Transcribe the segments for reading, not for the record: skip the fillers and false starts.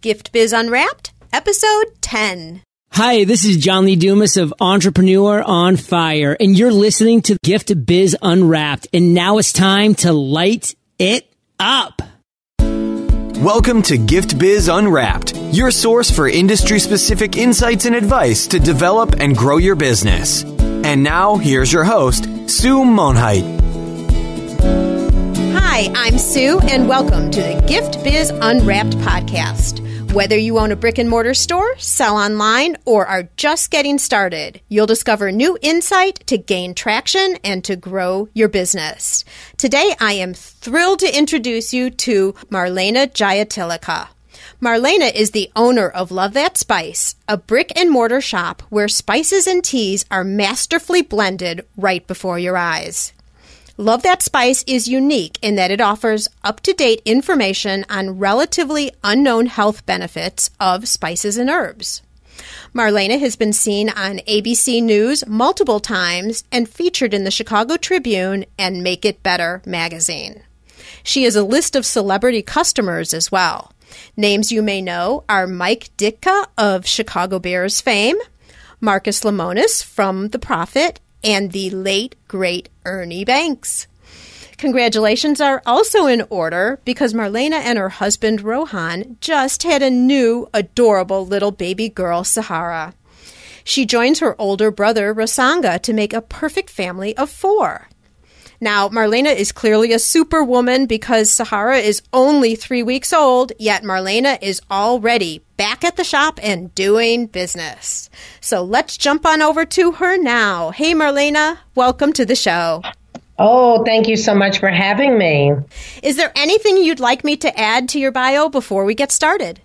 Gift Biz Unwrapped, Episode 10. Hi, this is John Lee Dumas of Entrepreneur on Fire, and you're listening to Gift Biz Unwrapped, and now it's time to light it up. Welcome to Gift Biz Unwrapped, your source for industry-specific insights and advice to develop and grow your business. And now, here's your host, Sue Monheit. Hi, I'm Sue, and welcome to the Gift Biz Unwrapped podcast. Whether you own a brick and mortar store, sell online, or are just getting started, you'll discover new insight to gain traction and to grow your business. Today, I am thrilled to introduce you to Marlena Jayatilake. Marlena is the owner of Love That Spice, a brick and mortar shop where spices and teas are masterfully blended right before your eyes. Love That Spice is unique in that it offers up-to-date information on relatively unknown health benefits of spices and herbs. Marlena has been seen on ABC News multiple times and featured in the Chicago Tribune and Make It Better magazine. She has a list of celebrity customers as well. Names you may know are Mike Ditka of Chicago Bears fame, Marcus Lamonis from The Prophet, and the late, great Ernie Banks. Congratulations are also in order because Marlena and her husband, Rohan, just had a new, adorable little baby girl, Sehara. She joins her older brother, Rasanga, to make a perfect family of 4. Now, Marlena is clearly a superwoman because Sehara is only 3 weeks old, yet Marlena is already back at the shop and doing business. So let's jump on over to her now. Hey, Marlena, welcome to the show. Oh, thank you so much for having me. Is there anything you'd like me to add to your bio before we get started?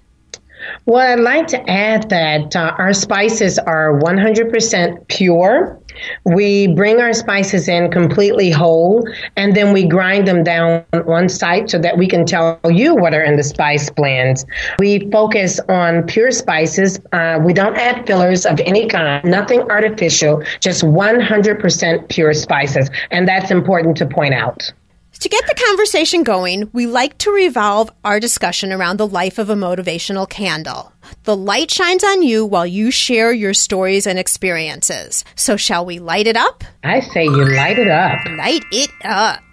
Well, I'd like to add that our spices are 100% pure. We bring our spices in completely whole, and then we grind them down on site so that we can tell you what are in the spice blends. We focus on pure spices. We don't add fillers of any kind, nothing artificial, just 100% pure spices, and that's important to point out. To get the conversation going, we like to revolve our discussion around the life of a motivational candle. The light shines on you while you share your stories and experiences. So shall we light it up? I say you light it up. Light it up.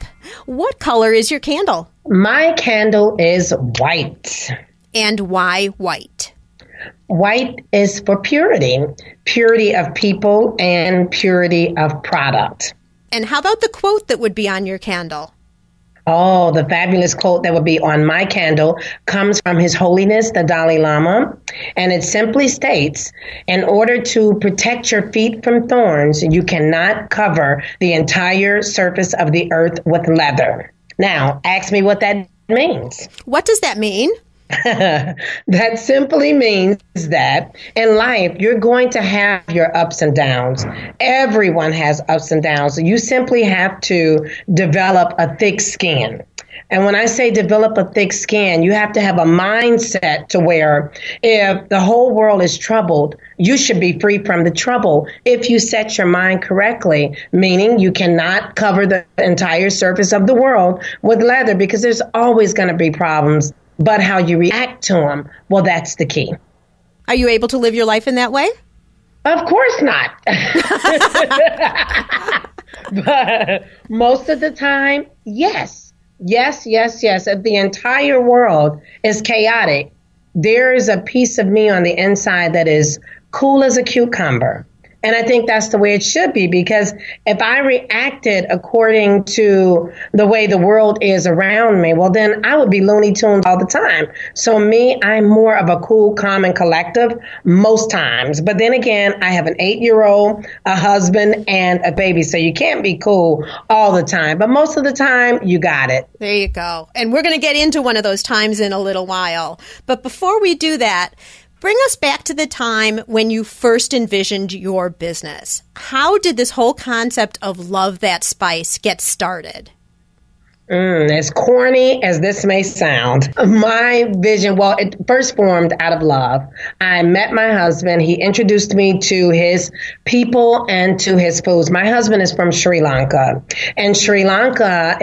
What color is your candle? My candle is white. And why white? White is for purity. Purity of people and purity of product. And how about the quote that would be on your candle? Oh, the fabulous quote that would be on my candle comes from His Holiness, the Dalai Lama. And it simply states, in order to protect your feet from thorns, you cannot cover the entire surface of the earth with leather. Now, ask me what that means. What does that mean? That simply means that in life, you're going to have your ups and downs. Everyone has ups and downs. You simply have to develop a thick skin. And when I say develop a thick skin, you have to have a mindset to where if the whole world is troubled, you should be free from the trouble if you set your mind correctly, meaning you cannot cover the entire surface of the world with leather because there's always going to be problems. But how you react to them, well, that's the key. Are you able to live your life in that way? Of course not. But most of the time, yes. Yes. If the entire world is chaotic, there is a piece of me on the inside that is cool as a cucumber. And I think that's the way it should be, because if I reacted according to the way the world is around me, well, then I would be Looney Tunes all the time. So me, I'm more of a cool, calm, and collective most times. But then again, I have an 8-year-old, a husband, and a baby. So you can't be cool all the time. But most of the time, you got it. There you go. And we're going to get into one of those times in a little while. But before we do that, bring us back to the time when you first envisioned your business. How did this whole concept of Love That Spice get started? As corny as this may sound, my vision, well, it first formed out of love. I met my husband. He introduced me to his people and to his foods. My husband is from Sri Lanka, and Sri Lanka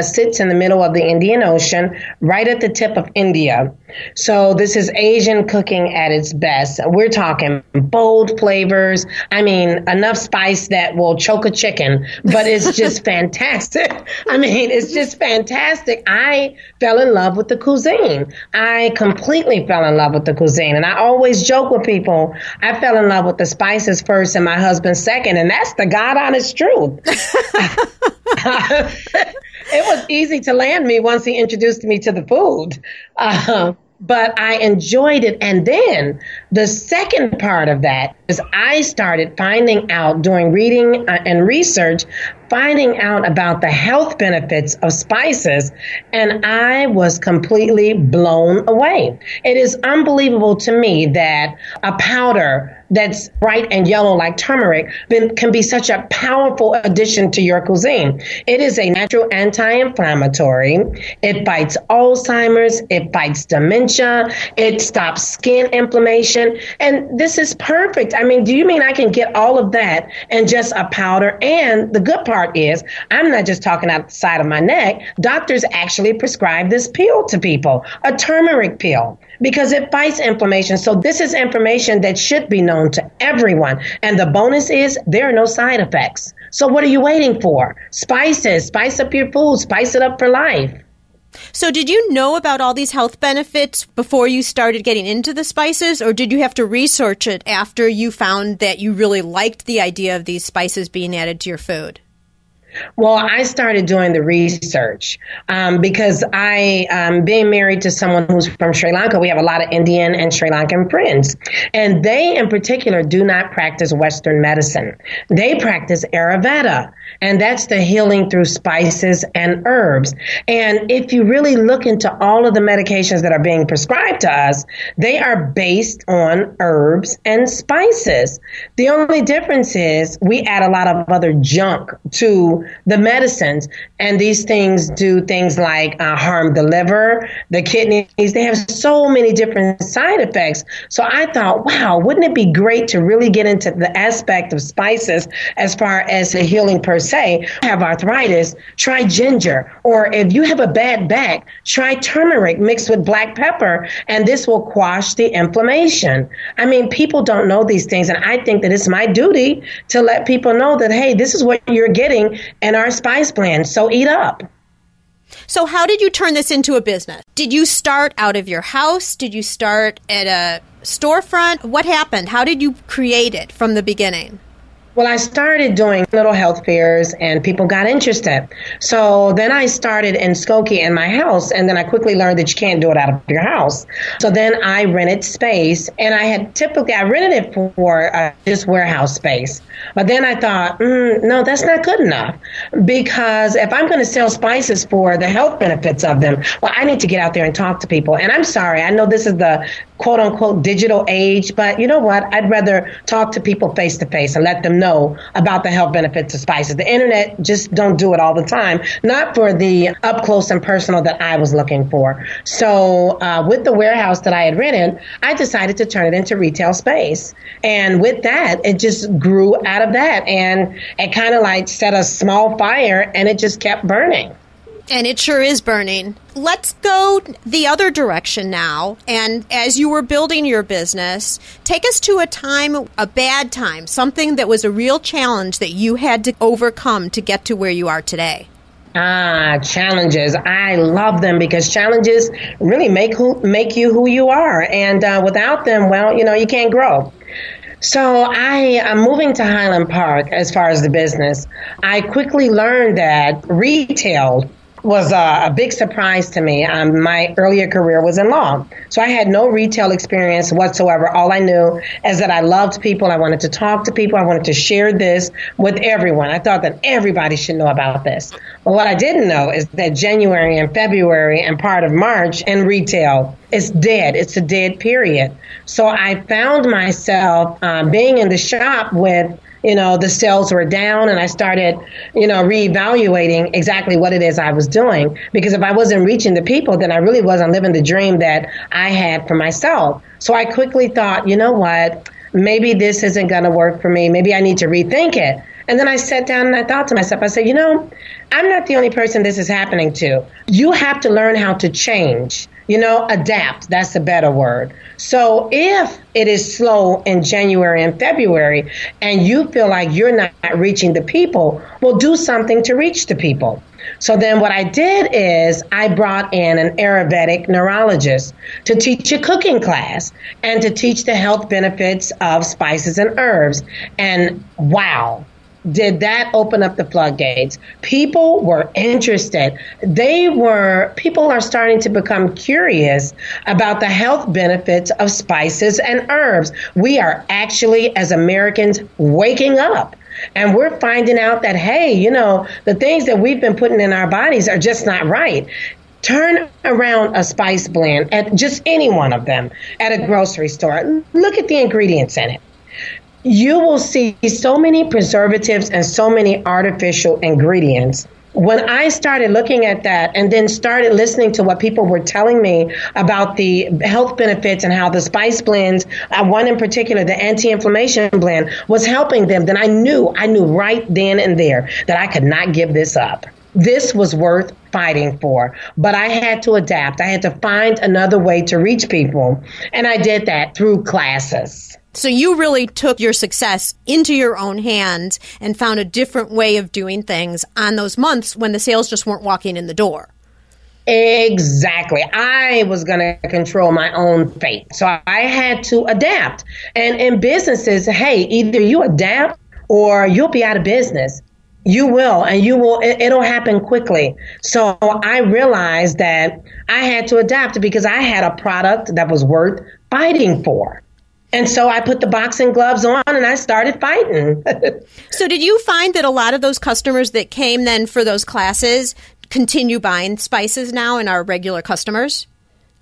sits in the middle of the Indian Ocean, right at the tip of India. So this is Asian cooking at its best. We're talking bold flavors. I mean, enough spice that will choke a chicken, but it's just fantastic. I mean, it's just fantastic. I fell in love with the cuisine. I completely fell in love with the cuisine. And I always joke with people, I fell in love with the spices first and my husband second. And that's the God honest truth. It was easy to land me once he introduced me to the food. But I enjoyed it. And then the second part of that is I started finding out, doing reading and research, finding out about the health benefits of spices, and I was completely blown away. It is unbelievable to me that a powder that's bright and yellow like turmeric can be such a powerful addition to your cuisine. It is a natural anti-inflammatory. It fights Alzheimer's. It fights dementia. It stops skin inflammation. And this is perfect. I mean, do you mean I can get all of that in just a powder? And the good part is I'm not just talking out the side of my neck. Doctors actually prescribe this pill to people, a turmeric pill, because it fights inflammation. So this is information that should be known to everyone. And the bonus is there are no side effects. So what are you waiting for? Spices, spice up your food, spice it up for life. So did you know about all these health benefits before you started getting into the spices, or did you have to research it after you found that you really liked the idea of these spices being added to your food? Well, I started doing the research because being married to someone who's from Sri Lanka, we have a lot of Indian and Sri Lankan friends. And they, in particular, do not practice Western medicine. They practice Ayurveda, and that's the healing through spices and herbs. And if you really look into all of the medications that are being prescribed to us, they are based on herbs and spices. The only difference is we add a lot of other junk to the medicines, and these things do things like harm the liver, the kidneys. They have so many different side effects. So I thought, wow, wouldn't it be great to really get into the aspect of spices as far as the healing per se? Have arthritis, try ginger. Or if you have a bad back, try turmeric mixed with black pepper, and this will quash the inflammation. I mean, people don't know these things, and I think that it's my duty to let people know that, hey, this is what you're getting and our spice blend. So eat up. So how did you turn this into a business? Did you start out of your house? Did you start at a storefront? What happened? How did you create it from the beginning? Well, I started doing little health fairs and people got interested. So then I started in Skokie in my house, and then I quickly learned that you can't do it out of your house. So then I rented space, and I rented it for just warehouse space. But then I thought, no, that's not good enough, because if I'm going to sell spices for the health benefits of them, well, I need to get out there and talk to people. And I'm sorry, I know this is the quote unquote digital age, but you know what? I'd rather talk to people face to face and let them know about the health benefits of spices. The internet just don't do it all the time, not for the up close and personal that I was looking for. So with the warehouse that I had rented, I decided to turn it into retail space. And with that, it just grew out of that. And it kind of like set a small fire, and it just kept burning. And it sure is burning. Let's go the other direction now. And as you were building your business, take us to a bad time, something that was a real challenge that you had to overcome to get to where you are today. Challenges. I love them because challenges really make you who you are. And without them, well, you can't grow. So I'm moving to Highland Park as far as the business. I quickly learned that retail was a big surprise to me. My earlier career was in law. So I had no retail experience whatsoever. All I knew is that I loved people. I wanted to talk to people. I wanted to share this with everyone. I thought that everybody should know about this. But what I didn't know is that January and February and part of March in retail is dead. It's a dead period. So I found myself being in the shop with the sales were down, and I started, reevaluating exactly what it is I was doing. Because if I wasn't reaching the people, then I really wasn't living the dream that I had for myself. So I quickly thought, you know what, maybe this isn't going to work for me. Maybe I need to rethink it. And then I sat down and I thought to myself, I said, I'm not the only person this is happening to. You have to learn how to change, adapt. That's a better word. So if it is slow in January and February and you feel like you're not reaching the people, well, do something to reach the people. So then what I did is I brought in an Ayurvedic neurologist to teach a cooking class and to teach the health benefits of spices and herbs. And wow, did that open up the floodgates. People were interested. People are starting to become curious about the health benefits of spices and herbs. We are actually, as Americans, waking up. And we're finding out that, hey, the things that we've been putting in our bodies are just not right. Turn around a spice blend, at just any one of them, at a grocery store. Look at the ingredients in it. You will see so many preservatives and so many artificial ingredients. When I started looking at that and then started listening to what people were telling me about the health benefits and how the spice blends, one in particular, the anti-inflammation blend, was helping them, then I knew right then and there that I could not give this up. This was worth fighting for, but I had to adapt. I had to find another way to reach people, and I did that through classes. So you really took your success into your own hands and found a different way of doing things on those months when the sales just weren't walking in the door. Exactly. I was going to control my own fate. So I had to adapt. And in businesses, hey, either you adapt or you'll be out of business. You will, and it'll happen quickly. So I realized that I had to adapt because I had a product that was worth fighting for. And so I put the boxing gloves on and I started fighting. So did you find that a lot of those customers that came then for those classes continue buying spices now and are regular customers?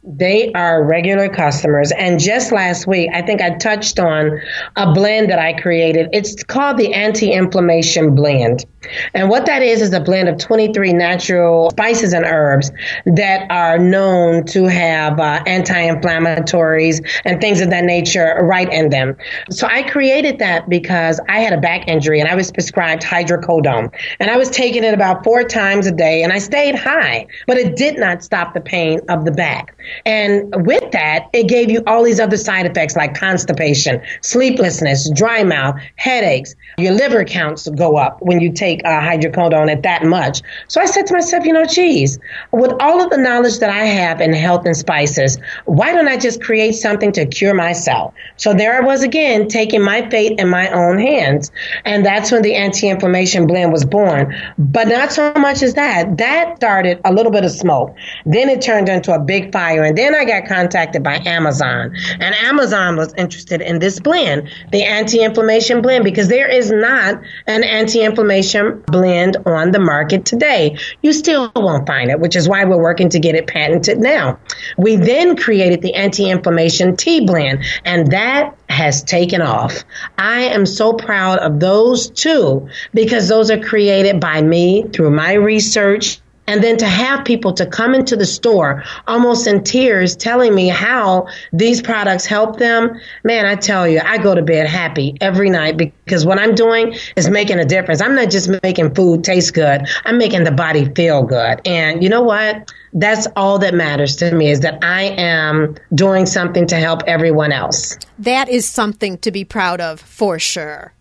They are regular customers. And just last week, I think I touched on a blend that I created. It's called the anti-inflammation blend. And what that is a blend of 23 natural spices and herbs that are known to have anti-inflammatories and things of that nature right in them. So I created that because I had a back injury and I was prescribed hydrocodone. And I was taking it about 4 times a day and I stayed high, but it did not stop the pain of the back. And with that, it gave you all these other side effects like constipation, sleeplessness, dry mouth, headaches. Your liver counts go up when you take hydrocodone at that much. So I said to myself, geez, with all of the knowledge that I have in health and spices, why don't I just create something to cure myself? So there I was again, taking my fate in my own hands. And that's when the anti-inflammation blend was born. But not so much as that. That started a little bit of smoke. Then it turned into a big fire. And then I got contacted by Amazon. And Amazon was interested in this blend, the anti-inflammation blend, because there is not an anti-inflammation blend on the market today. You still won't find it, which is why we're working to get it patented now. We then created the anti-inflammation tea blend, and that has taken off. I am so proud of those two because those are created by me through my research. And then to have people to come into the store almost in tears telling me how these products help them, man, I tell you, I go to bed happy every night because what I'm doing is making a difference. I'm not just making food taste good. I'm making the body feel good. And you know what? That's all that matters to me is that I am doing something to help everyone else. That is something to be proud of for sure.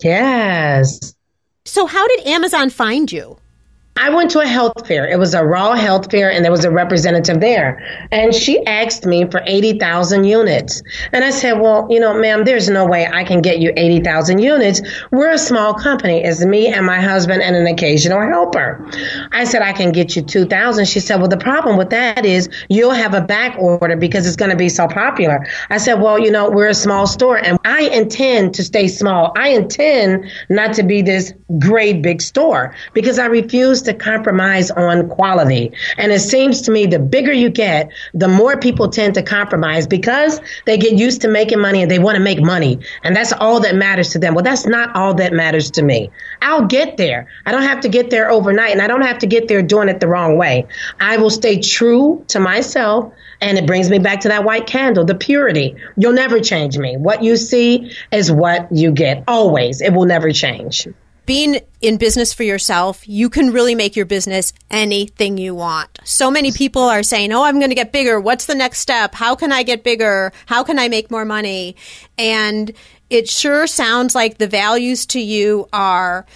Yes. So how did Amazon find you? I went to a health fair. It was a raw health fair, and there was a representative there. And she asked me for 80,000 units. And I said, well, ma'am, there's no way I can get you 80,000 units. We're a small company. It's me and my husband and an occasional helper. I said, I can get you 2,000. She said, well, the problem with that is you'll have a back order because it's going to be so popular. I said, well, we're a small store, and I intend to stay small. I intend not to be this great big store because I refuse refuse to compromise on quality. And it seems to me the bigger you get, the more people tend to compromise because they get used to making money and they want to make money. And that's all that matters to them. Well, that's not all that matters to me. I'll get there. I don't have to get there overnight, and I don't have to get there doing it the wrong way. I will stay true to myself. And it brings me back to that white candle, the purity. You'll never change me. What you see is what you get. Always. It will never change. Being in business for yourself, you can really make your business anything you want. So many people are saying, oh, I'm going to get bigger. What's the next step? How can I get bigger? How can I make more money? And it sure sounds like the values to you are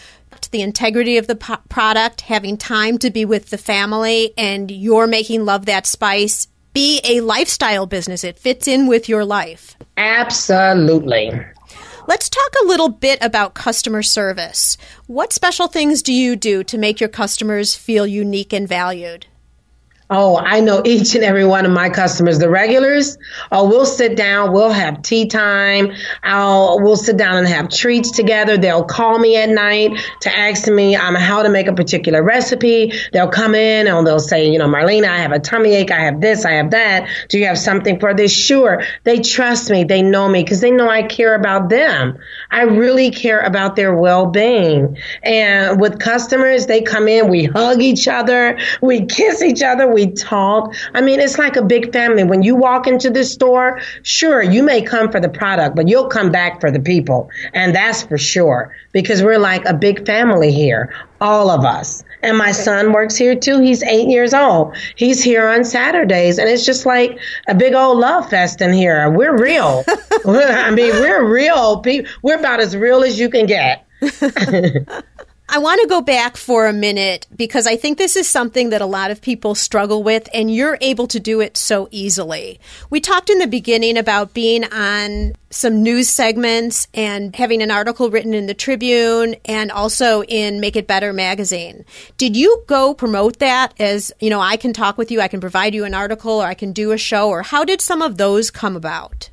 the integrity of the product, having time to be with the family, and you're making Love That Spice be a lifestyle business. It fits in with your life. Absolutely. Let's talk a little bit about customer service. What special things do you do to make your customers feel unique and valued? Oh, I know each and every one of my customers. The regulars, we'll sit down, we'll have tea time. We'll sit down and have treats together. They'll call me at night to ask me how to make a particular recipe. They'll come in and they'll say, Marlena, I have a tummy ache. I have this, I have that. Do you have something for this? Sure. They trust me. They know me because they know I care about them. I really care about their well-being. And with customers, they come in, we hug each other, we kiss each other, we talk. I mean, it's like a big family. When you walk into the store, sure, you may come for the product, but you'll come back for the people. And that's for sure, because we're like a big family here, all of us. And my son works here too. He's 8 years old. He's here on Saturdays, and it's just like a big old love fest in here. We're real. We're real people. We're about as real as you can get. I want to go back for a minute because I think this is something that a lot of people struggle with, and you're able to do it so easily. We talked in the beginning about being on some news segments and having an article written in the Tribune and also in Make It Better magazine. Did you go promote that as, I can talk with you, I can provide you an article, or I can do a show, or how did some of those come about?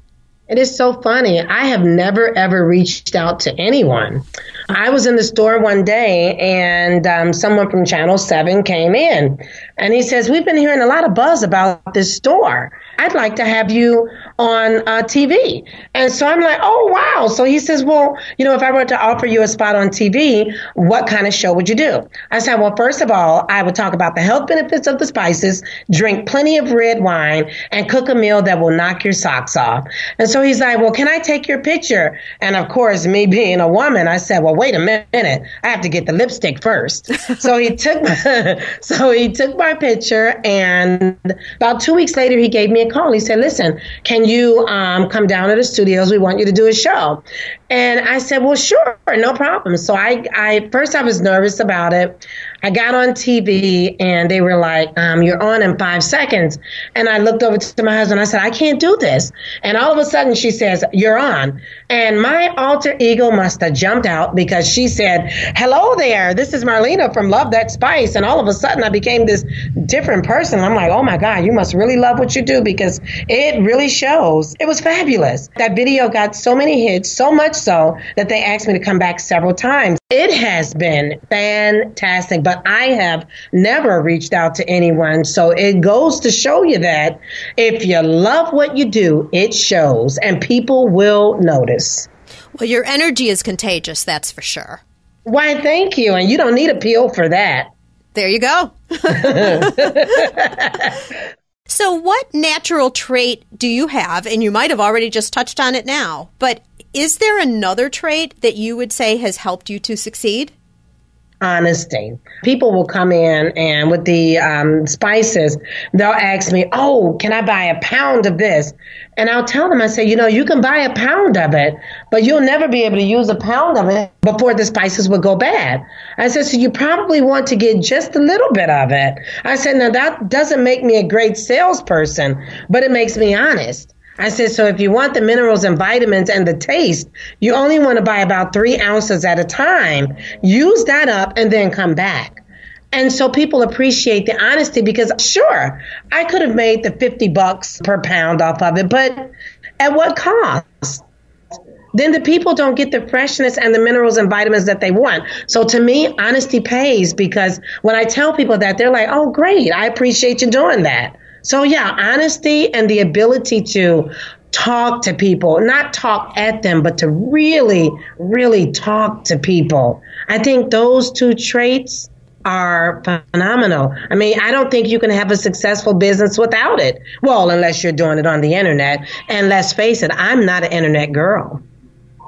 It is so funny. I have never, ever reached out to anyone. I was in the store one day and someone from Channel 7 came in and he says, we've been hearing a lot of buzz about this store. I'd like to have you on TV. And so I'm like, oh, wow. So he says, well, if I were to offer you a spot on TV, what kind of show would you do? I said, well, first of all, I would talk about the health benefits of the spices, drink plenty of red wine, and cook a meal that will knock your socks off. And so he's like, well, can I take your picture? And of course, me being a woman, I said, well, wait a minute. I have to get the lipstick first. So he took my picture, and about 2 weeks later, he gave me a call. He said, listen, can you come down to the studios? We want you to do a show. And I said, well, sure, no problem. So I first I was nervous about it. I got on TV and they were like, you're on in 5 seconds. And I looked over to my husband. I said, I can't do this. And all of a sudden she says, you're on. And my alter ego must have jumped out because she said, hello there. This is Marlena from Love That Spice. And all of a sudden I became this different person. I'm like, oh my God, you must really love what you do because it really shows. It was fabulous. That video got so many hits, so much so that they asked me to come back several times. It has been fantastic, but I have never reached out to anyone. So it goes to show you that if you love what you do, it shows and people will notice. Well, your energy is contagious, that's for sure. Why, thank you. And you don't need a pill for that. There you go. So what natural trait do you have? And you might have already just touched on it now, but is there another trait that you would say has helped you to succeed? Honesty. People will come in and with the spices, they'll ask me, oh, can I buy a pound of this? And I'll tell them, I say, you can buy a pound of it, but you'll never be able to use a pound of it before the spices will go bad. I said, so you probably want to get just a little bit of it. I said, now that doesn't make me a great salesperson, but it makes me honest. I said, so if you want the minerals and vitamins and the taste, you only want to buy about 3 ounces at a time. Use that up and then come back. And so people appreciate the honesty because, sure, I could have made the $50 per pound off of it, but at what cost? then the people don't get the freshness and the minerals and vitamins that they want. So to me, honesty pays, because when I tell people that, they're like, oh, great, I appreciate you doing that. So yeah, honesty and the ability to talk to people, not talk at them, but to really, really talk to people. I think those two traits are phenomenal. I mean, I don't think you can have a successful business without it. Well, unless you're doing it on the internet. And let's face it, I'm not an internet girl.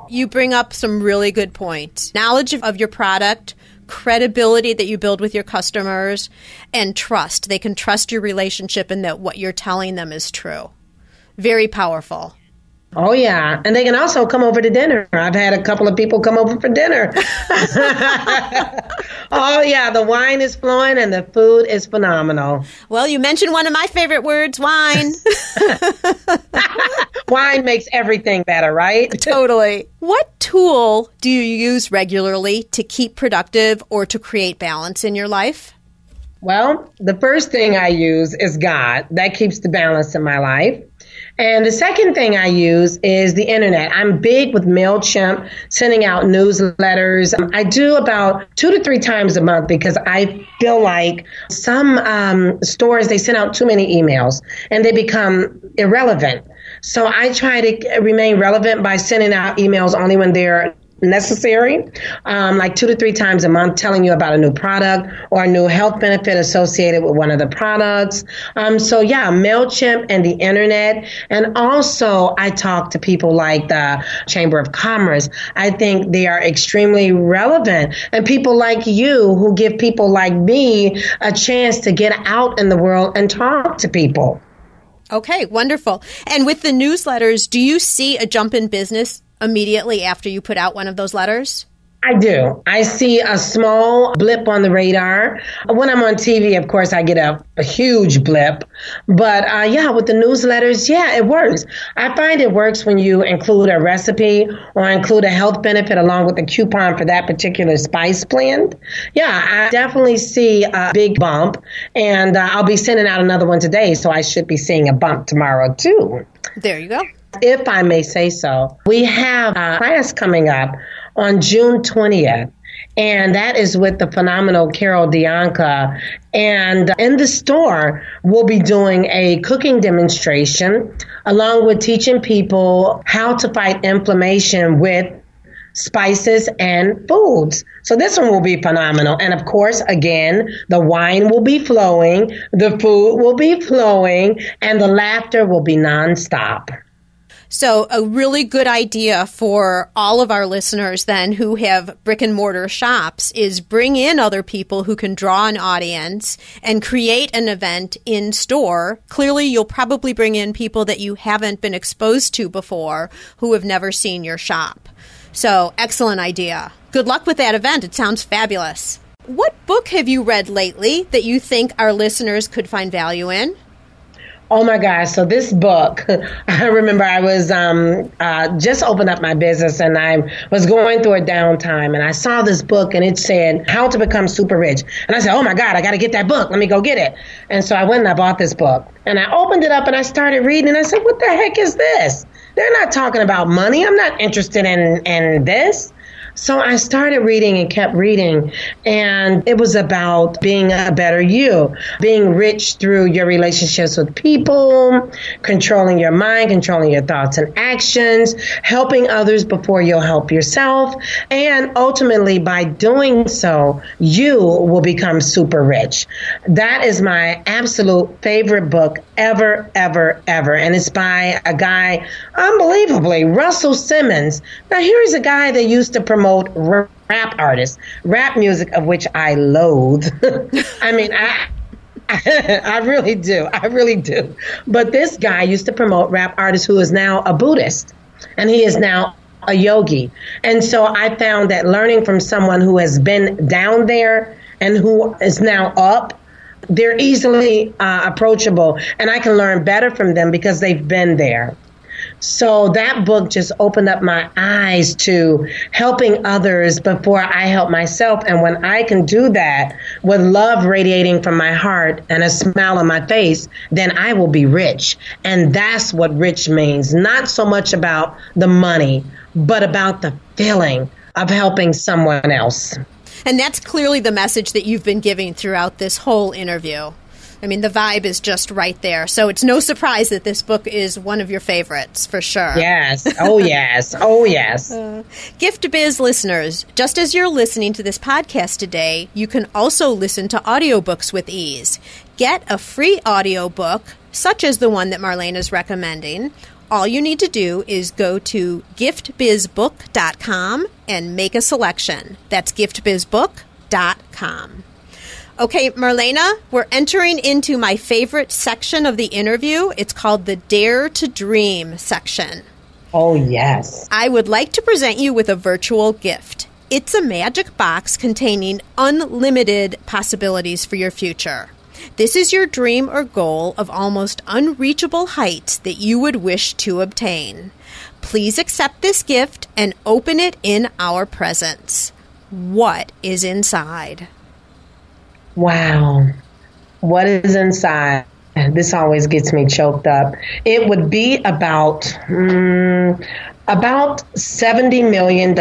You bring up some really good points. Knowledge of your product, credibility that you build with your customers, and trust. They can trust your relationship and that what you're telling them is true. Very powerful. Oh, yeah. And they can also come over to dinner. I've had a couple of people come over for dinner. Oh, yeah. The wine is flowing and the food is phenomenal. Well, you mentioned one of my favorite words, wine. Wine makes everything better, right? Totally. What tool do you use regularly to keep productive or to create balance in your life? Well, the first thing I use is God. That keeps the balance in my life. And the second thing I use is the internet. I'm big with MailChimp, sending out newsletters. I do about 2 to 3 times a month because I feel like some stores, they send out too many emails and they become irrelevant. So I try to remain relevant by sending out emails only when they're necessary, like 2 to 3 times a month, telling you about a new product or a new health benefit associated with one of the products. So yeah, MailChimp and the internet. And also I talk to people like the Chamber of Commerce. I think they are extremely relevant, and people like you who give people like me a chance to get out in the world and talk to people. Okay, wonderful. And with the newsletters, do you see a jump in business immediately after you put out one of those letters? I do. I see a small blip on the radar. When I'm on TV, of course, I get a huge blip. But yeah, with the newsletters, yeah, it works. I find it works when you include a recipe or include a health benefit along with the coupon for that particular spice blend. Yeah, I definitely see a big bump. And I'll be sending out another one today, so I should be seeing a bump tomorrow, too. There you go. If I may say so, we have a class coming up on June 20th, and that is with the phenomenal Carol Dianca. And in the store, we'll be doing a cooking demonstration along with teaching people how to fight inflammation with spices and foods. So this one will be phenomenal. And of course, again, the wine will be flowing, the food will be flowing, and the laughter will be nonstop. So a really good idea for all of our listeners then who have brick and mortar shops is bring in other people who can draw an audience and create an event in store. Clearly, you'll probably bring in people that you haven't been exposed to before who have never seen your shop. So excellent idea. Good luck with that event. It sounds fabulous. What book have you read lately that you think our listeners could find value in? Oh my gosh. So this book, I remember I was just opened up my business and I was going through a downtime and I saw this book and it said How to Become Super Rich. And I said, oh my God, I got to get that book. Let me go get it. And so I went and I bought this book and I opened it up and I started reading and I said, what the heck is this? They're not talking about money. I'm not interested in this. So I started reading and kept reading, and it was about being a better you, being rich through your relationships with people, controlling your mind, controlling your thoughts and actions, helping others before you'll help yourself, and ultimately by doing so, you will become super rich. That is my absolute favorite book ever, ever, ever, and it's by a guy, unbelievably, Russell Simmons. Now, here's a guy that used to promote rap artists, rap music of which I loathe. I mean, I really do. I really do. But this guy used to promote rap artists who is now a Buddhist, and he is now a yogi. And so I found that learning from someone who has been down there and who is now up, they're easily approachable, and I can learn better from them because they've been there. So that book just opened up my eyes to helping others before I help myself. And when I can do that with love radiating from my heart and a smile on my face, then I will be rich. And that's what rich means. Not so much about the money, but about the feeling of helping someone else. And that's clearly the message that you've been giving throughout this whole interview. I mean, the vibe is just right there. So it's no surprise that this book is one of your favorites, for sure. Yes. Oh, yes. Oh, yes. Gift Biz listeners, just as you're listening to this podcast today, you can also listen to audiobooks with ease. Get a free audiobook, such as the one that Marlena is recommending. All you need to do is go to giftbizbook.com and make a selection. That's giftbizbook.com. Okay, Marlena, we're entering into my favorite section of the interview. It's called the Dare to Dream section. Oh, yes. I would like to present you with a virtual gift. It's a magic box containing unlimited possibilities for your future. This is your dream or goal of almost unreachable heights that you would wish to obtain. Please accept this gift and open it in our presence. What is inside? Wow. What is inside? This always gets me choked up. It would be about $70 million.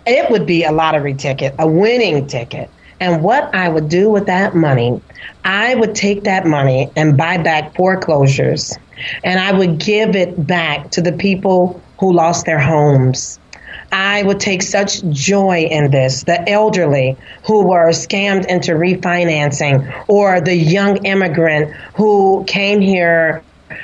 It would be a lottery ticket, a winning ticket. And what I would do with that money, I would take that money and buy back foreclosures. And I would give it back to the people who lost their homes. I would take such joy in this, the elderly who were scammed into refinancing, or the young immigrant who came here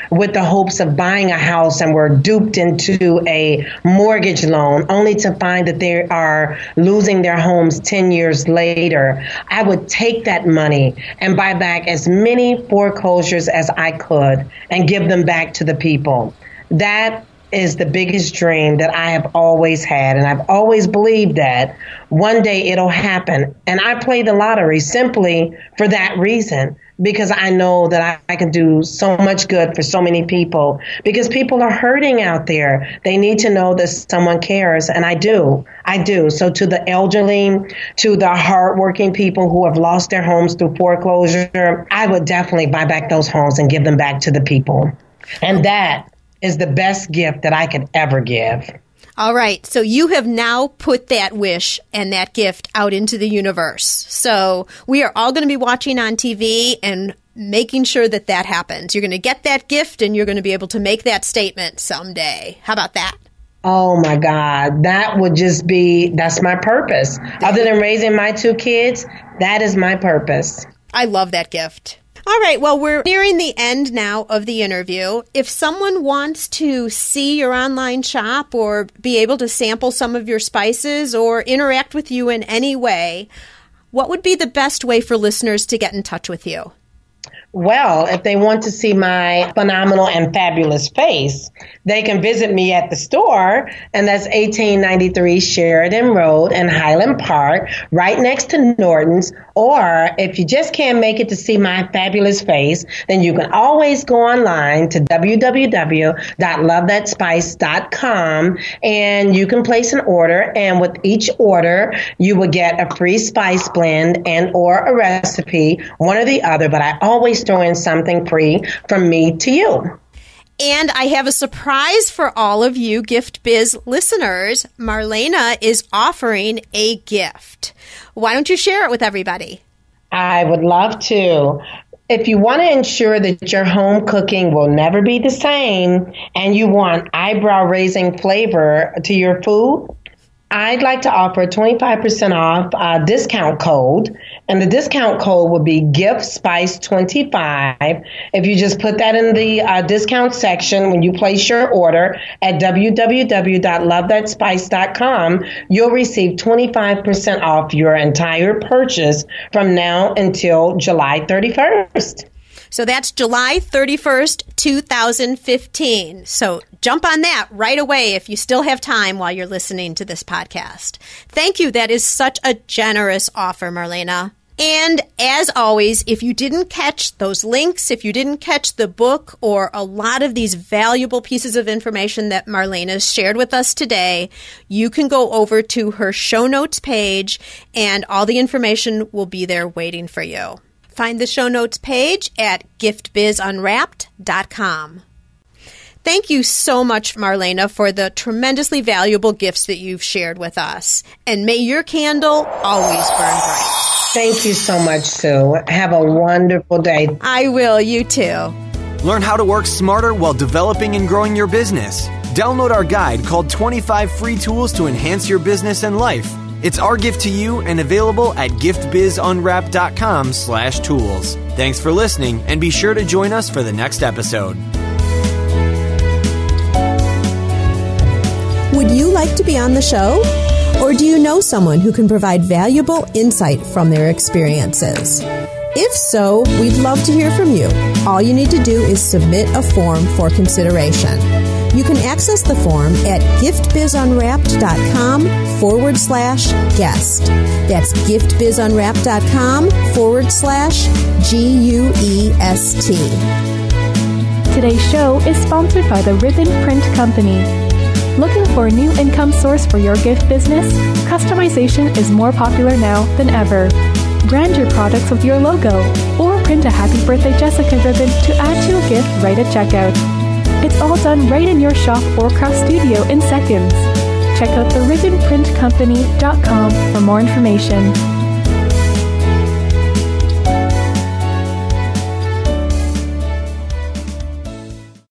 with the hopes of buying a house and were duped into a mortgage loan only to find that they are losing their homes 10 years later. I would take that money and buy back as many foreclosures as I could and give them back to the people. That is the biggest dream that I have always had. And I've always believed that one day it'll happen. And I play the lottery simply for that reason, because I know that I can do so much good for so many people, because people are hurting out there. They need to know that someone cares. And I do. So to the elderly, to the hardworking people who have lost their homes through foreclosure, I would definitely buy back those homes and give them back to the people. And that is the best gift that I could ever give. All right. So you have now put that wish and that gift out into the universe. So we are all going to be watching on TV and making sure that that happens. You're going to get that gift and you're going to be able to make that statement someday. How about that? Oh, my God. That would just be, that's my purpose. Other than raising my 2 kids, that is my purpose. I love that gift. All right, well, we're nearing the end now of the interview. If someone wants to see your online shop or be able to sample some of your spices or interact with you in any way, what would be the best way for listeners to get in touch with you? Well, if they want to see my phenomenal and fabulous face, they can visit me at the store, and that's 1893 Sheridan Road in Highland Park, right next to Norton's. Or if you just can't make it to see my fabulous face, then you can always go online to www.lovethatspice.com, and you can place an order. And with each order, you will get a free spice blend and or a recipe, one or the other. But I always throw in something free from me to you. And I have a surprise for all of you Gift Biz listeners. Marlena is offering a gift. Why don't you share it with everybody? I would love to. If you want to ensure that your home cooking will never be the same and you want eyebrow-raising flavor to your food, I'd like to offer a 25% off discount code, and the discount code would be GIFTSPICE25. If you just put that in the discount section when you place your order at www.lovethatspice.com, you'll receive 25% off your entire purchase from now until July 31st. So that's July 31st, 2015. So jump on that right away if you still have time while you're listening to this podcast. Thank you. That is such a generous offer, Marlena. And as always, if you didn't catch those links, if you didn't catch the book or a lot of these valuable pieces of information that Marlena shared with us today, you can go over to her show notes page and all the information will be there waiting for you. Find the show notes page at giftbizunwrapped.com. Thank you so much, Marlena, for the tremendously valuable gifts that you've shared with us. And may your candle always burn bright. Thank you so much, Sue. Have a wonderful day. I will. You too. Learn how to work smarter while developing and growing your business. Download our guide called 25 Free Tools to Enhance Your Business and Life. It's our gift to you and available at giftbizunwrapped.com/tools. Thanks for listening, and be sure to join us for the next episode. Would you like to be on the show? Or do you know someone who can provide valuable insight from their experiences? If so, we'd love to hear from you. All you need to do is submit a form for consideration. You can access the form at giftbizunwrapped.com/guest. That's giftbizunwrapped.com/GUEST. Today's show is sponsored by the Ribbon Print Company. Looking for a new income source for your gift business? Customization is more popular now than ever. Brand your products with your logo, or print a Happy Birthday Jessica ribbon to add to your gift right at checkout. It's all done right in your shop or craft studio in seconds. Check out theribbonprintcompany.com for more information.